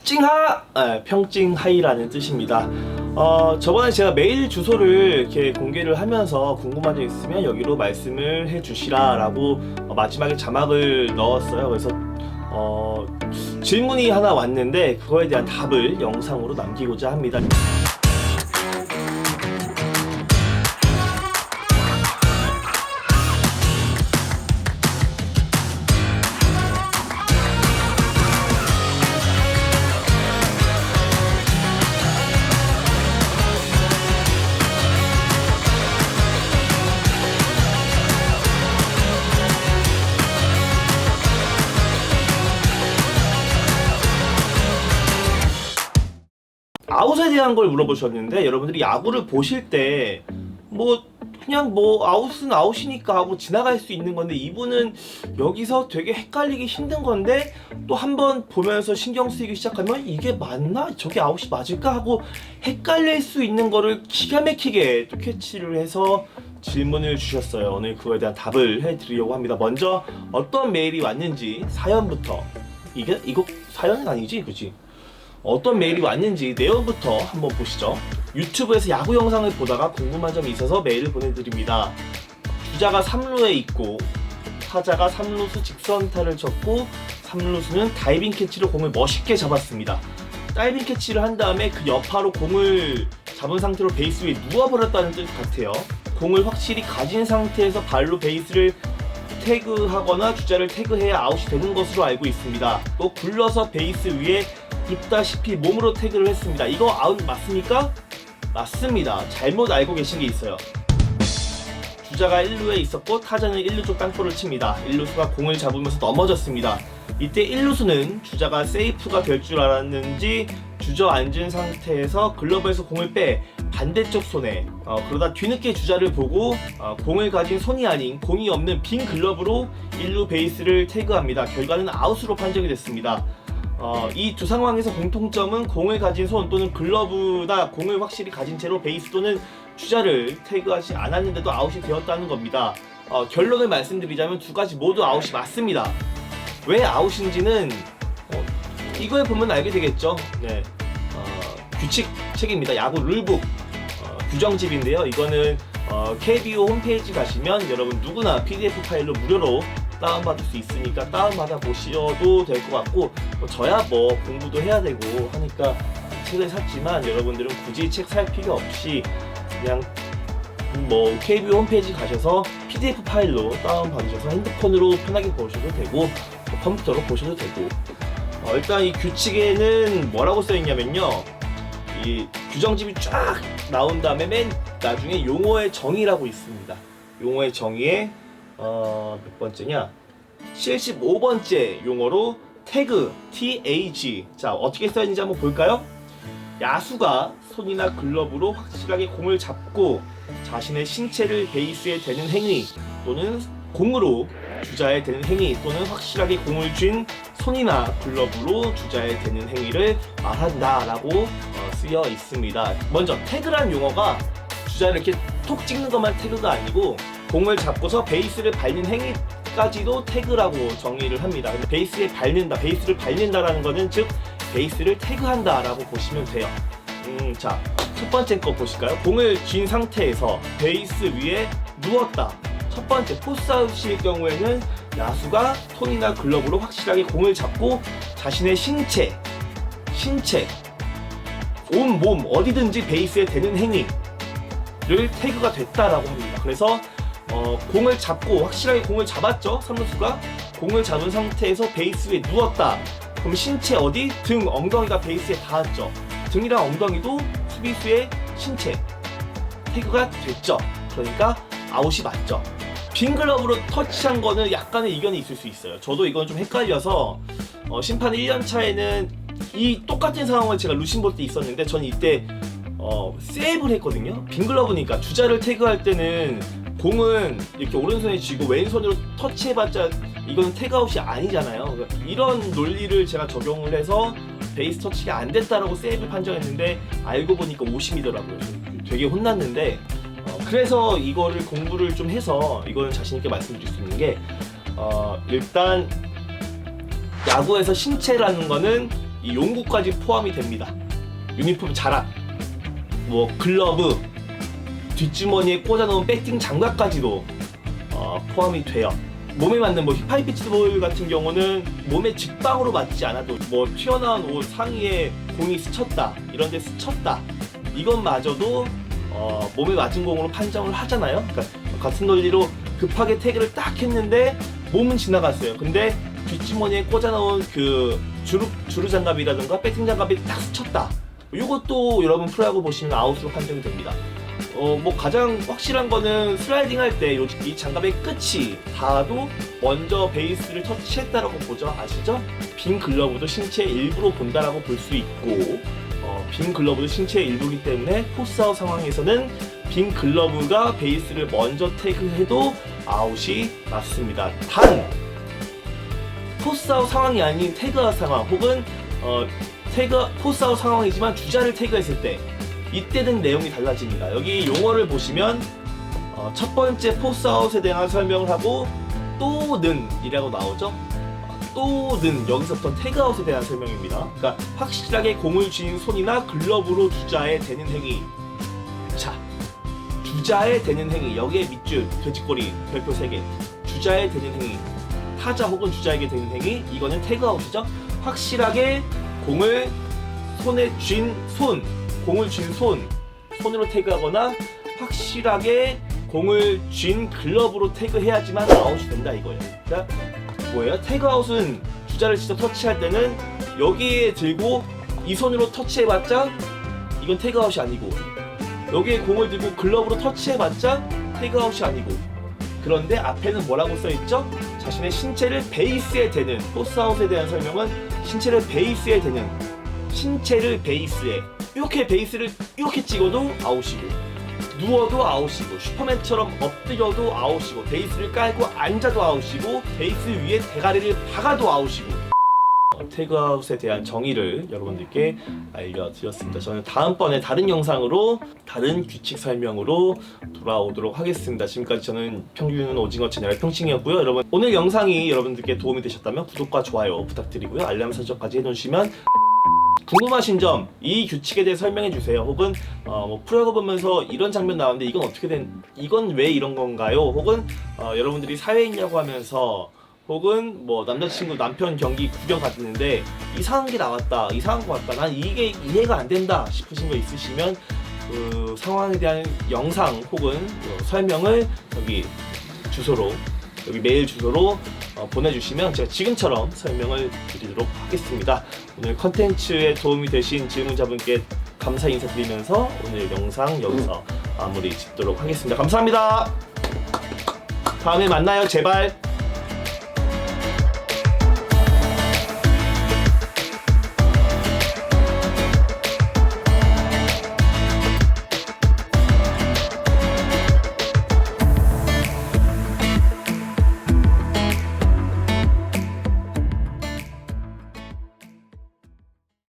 찡하! 평찡하이라는 뜻입니다. 저번에 제가 메일 주소를 이렇게 공개를 하면서 궁금한 점 있으면 여기로 말씀을 해주시라 라고 마지막에 자막을 넣었어요. 그래서 질문이 하나 왔는데 그거에 대한 답을 영상으로 남기고자 합니다. 아웃에 대한 걸 물어보셨는데, 여러분들이 야구를 보실 때 그냥 아웃은 아웃이니까 하고 지나갈 수 있는 건데, 이분은 여기서 되게 헷갈리기 힘든 건데 또 한번 보면서 신경 쓰이기 시작하면 이게 맞나? 저게 아웃이 맞을까? 하고 헷갈릴 수 있는 거를 기가 막히게 또 캐치를 해서 질문을 주셨어요. 오늘 그거에 대한 답을 해드리려고 합니다. 먼저 어떤 메일이 왔는지 사연부터, 이거 사연은 아니지, 그치? 어떤 메일이 왔는지 내용부터 한번 보시죠. 유튜브에서 야구 영상을 보다가 궁금한 점이 있어서 메일을 보내드립니다. 주자가 3루에 있고 타자가 3루수 직선타를 쳤고 3루수는 다이빙 캐치로 공을 멋있게 잡았습니다. 다이빙 캐치를 한 다음에 그 여파로 공을 잡은 상태로 베이스 위에 누워버렸다는 뜻 같아요. 공을 확실히 가진 상태에서 발로 베이스를 태그하거나 주자를 태그해야 아웃이 되는 것으로 알고 있습니다. 또 굴러서 베이스 위에 눕다시피 몸으로 태그를 했습니다. 이거 아웃 맞습니까? 맞습니다. 잘못 알고 계신 게 있어요. 주자가 1루에 있었고 타자는 1루 쪽 땅볼을 칩니다. 1루수가 공을 잡으면서 넘어졌습니다. 이때 1루수는 주자가 세이프가 될 줄 알았는지 주저앉은 상태에서 글러브에서 공을 빼 반대쪽 손에 그러다 뒤늦게 주자를 보고 공을 가진 손이 아닌 공이 없는 빈 글러브로 1루 베이스를 태그합니다. 결과는 아웃으로 판정이 됐습니다. 이 두 상황에서 공통점은 공을 가진 손 또는 글러브나 공을 확실히 가진 채로 베이스 또는 주자를 태그하지 않았는데도 아웃이 되었다는 겁니다. 결론을 말씀드리자면 두 가지 모두 아웃이 맞습니다. 왜 아웃인지는 이거에 보면 알게 되겠죠. 네. 규칙 책입니다. 야구 룰북 규정집인데요. 이거는 KBO 홈페이지 가시면 여러분 누구나 PDF 파일로 무료로 다운받을 수 있으니까 다운받아 보셔도 될 것 같고, 저야 공부도 해야 되고 하니까 책을 샀지만 여러분들은 굳이 책 살 필요 없이 그냥 KBO 홈페이지 가셔서 PDF 파일로 다운받으셔서 핸드폰으로 편하게 보셔도 되고 컴퓨터로 보셔도 되고, 일단 이 규칙에는 뭐라고 써있냐면요, 이 규정집이 쫙 나온 다음에 맨 나중에 용어의 정의라고 있습니다. 용어의 정의에 몇 번째냐? 75번째 용어로 태그, TAG. 자, 어떻게 써있는지 한번 볼까요? 야수가 손이나 글러브로 확실하게 공을 잡고 자신의 신체를 베이스에 대는 행위 또는 공으로 주자에 대는 행위 또는 확실하게 공을 쥔 손이나 글러브로 주자에 대는 행위를 말한다 라고 쓰여 있습니다. 먼저 태그란 용어가 주자를 이렇게 톡 찍는 것만 태그가 아니고 공을 잡고서 베이스를 밟는 행위까지도 태그라고 정의를 합니다. 근데 베이스를 밟는다라는 거는 즉 베이스를 태그한다 라고 보시면 돼요. 자, 첫 번째 거 보실까요? 공을 쥔 상태에서 베이스 위에 누웠다. 첫 번째 포스아웃일 경우에는 야수가 손이나 글러브로 확실하게 공을 잡고 자신의 신체, 온 몸 어디든지 베이스에 대는 행위를 태그가 됐다라고 합니다. 그래서 공을 잡고 확실하게 공을 잡았죠. 3루수가 공을 잡은 상태에서 베이스 위에 누웠다. 그럼 신체 어디? 등, 엉덩이가 베이스에 닿았죠. 등이랑 엉덩이도 수비수의 신체 태그가 됐죠. 그러니까 아웃이 맞죠. 빈 글러브로 터치한 거는 약간의 이견이 있을 수 있어요. 저도 이건 좀 헷갈려서 심판 1년 차에는 이 똑같은 상황을 제가 루심 볼 때 있었는데, 저는 이때 세이브를 했거든요. 빈 글러브니까 주자를 태그할 때는 공은 이렇게 오른손에 쥐고 왼손으로 터치해봤자 이건 태그아웃이 아니잖아요. 그러니까 이런 논리를 제가 적용을 해서 베이스 터치가 안 됐다라고 세이브 판정했는데 알고 보니까 오심이더라고요. 되게 혼났는데, 그래서 이거를 공부를 좀 해서 이거는 자신있게 말씀드릴 수 있는 게 일단 야구에서 신체라는 거는 이 용구까지 포함이 됩니다. 유니폼 자락, 뭐 글러브, 뒷주머니에 꽂아놓은 배팅 장갑까지도 포함이 돼요. 몸에 맞는 뭐 힙하이 피치볼 같은 경우는 몸에 직방으로 맞지 않아도 뭐 튀어나온 옷 상의에 공이 스쳤다, 이런데 스쳤다, 이것마저도 몸에 맞은 공으로 판정을 하잖아요. 그러니까 같은 논리로 급하게 태그를 딱 했는데 몸은 지나갔어요. 근데 뒷주머니에 꽂아놓은 그 주루 장갑이라든가 배팅 장갑이 딱 스쳤다, 이것도 여러분 프로야구 보시면 아웃으로 판정이 됩니다. 뭐 가장 확실한 거는 슬라이딩 할 때 이 장갑의 끝이 닿아도 먼저 베이스를 터치했다라고 보죠. 아시죠? 빈 글러브도 신체의 일부로 본다라고 볼 수 있고, 빈 글러브도 신체의 일부이기 때문에 포스아웃 상황에서는 빈 글러브가 베이스를 먼저 태그해도 아웃이 맞습니다. 단 포스아웃 상황이 아닌 태그아웃 상황, 혹은 포스아웃 상황이지만 주자를 태그했을 때, 이때는 내용이 달라집니다. 여기 용어를 보시면 첫 번째 포스아웃에 대한 설명을 하고 또는 이라고 나오죠. 또는 여기서부터 태그아웃에 대한 설명입니다. 그러니까 확실하게 공을 쥐는 손이나 글러브로 주자에 대는 행위. 자, 주자에 대는 행위, 여기에 밑줄 돼지꼬리 별표 3개, 주자에 대는 행위, 타자 혹은 주자에게 되는 행위, 이거는 태그아웃이죠. 확실하게 공을 손에 쥔 손, 공을 쥔 손으로 태그하거나 확실하게 공을 쥔 글러브로 태그해야지만 아웃이 된다 이거예요. 그러니까 뭐예요? 태그아웃은 주자를 직접 터치할 때는 여기에 들고 이 손으로 터치해봤자 이건 태그아웃이 아니고, 여기에 공을 들고 글러브로 터치해봤자 태그아웃이 아니고, 그런데 앞에는 뭐라고 써있죠? 자신의 신체를 베이스에 대는, 포스아웃에 대한 설명은 신체를 베이스에 대는, 신체를 베이스에, 이렇게 베이스를 이렇게 찍어도 아웃이고, 누워도 아웃이고, 슈퍼맨처럼 엎드려도 아웃이고, 베이스를 깔고 앉아도 아웃이고, 베이스 위에 대가리를 박아도 아웃이고. 태그아웃에 대한 정의를 여러분들께 알려드렸습니다. 저는 다음번에 다른 영상으로 다른 규칙 설명으로 돌아오도록 하겠습니다. 지금까지 저는 평균 오징어 채널의 평칭이었고요. 여러분, 오늘 영상이 여러분들께 도움이 되셨다면 구독과 좋아요 부탁드리고요. 알람 설정까지 해놓으시면, 궁금하신 점, 이 규칙에 대해 설명해 주세요. 혹은 뭐 프로야구 보면서 이런 장면 나왔는데 이건 왜 이런 건가요? 혹은 여러분들이 사회인이라고 하면서, 혹은 뭐 남자친구 남편 경기 구경 갔는데 이상한 게 나왔다, 이상한 거 같다, 난 이게 이해가 안 된다 싶으신 거 있으시면 그 상황에 대한 영상 혹은 설명을 여기 주소로, 여기 메일 주소로 보내주시면 제가 지금처럼 설명을 드리도록 하겠습니다. 오늘 컨텐츠에 도움이 되신 질문자분께 감사 인사드리면서 오늘 영상 여기서 마무리 짓도록 하겠습니다. 감사합니다. 다음에 만나요, 제발.